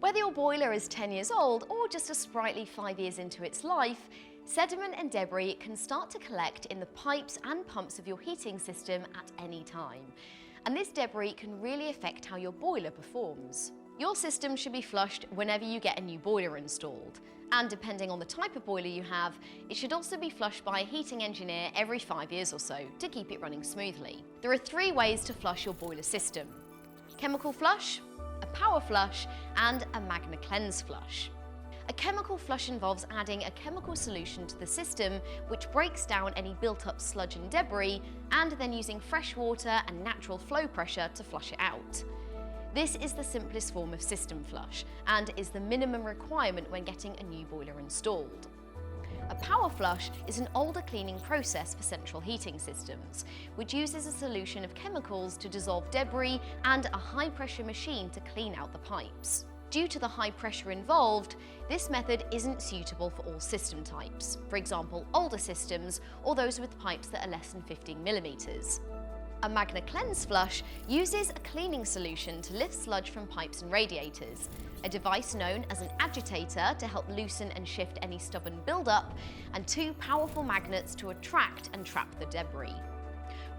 Whether your boiler is 10 years old or just a sprightly 5 years into its life, sediment and debris can start to collect in the pipes and pumps of your heating system at any time. And this debris can really affect how your boiler performs. Your system should be flushed whenever you get a new boiler installed. And depending on the type of boiler you have, it should also be flushed by a heating engineer every 5 years or so to keep it running smoothly. There are 3 ways to flush your boiler system: chemical flush, a power flush, and a MagnaCleanse flush. A chemical flush involves adding a chemical solution to the system which breaks down any built-up sludge and debris, and then using fresh water and natural flow pressure to flush it out. This is the simplest form of system flush and is the minimum requirement when getting a new boiler installed. A power flush is an older cleaning process for central heating systems, which uses a solution of chemicals to dissolve debris and a high-pressure machine to clean out the pipes. Due to the high pressure involved, this method isn't suitable for all system types, for example older systems or those with pipes that are less than 15 millimeters. A MagnaCleanse flush uses a cleaning solution to lift sludge from pipes and radiators, a device known as an agitator to help loosen and shift any stubborn buildup, and 2 powerful magnets to attract and trap the debris.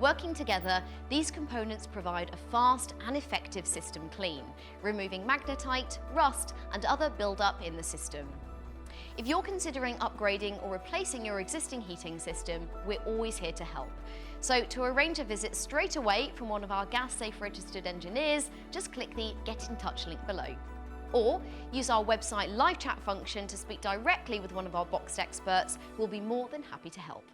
Working together, these components provide a fast and effective system clean, removing magnetite, rust, and other buildup in the system. If you're considering upgrading or replacing your existing heating system, we're always here to help. So to arrange a visit straight away from one of our Gas Safe registered engineers, just click the Get in Touch link below. Or use our website live chat function to speak directly with one of our BOXT experts who will be more than happy to help.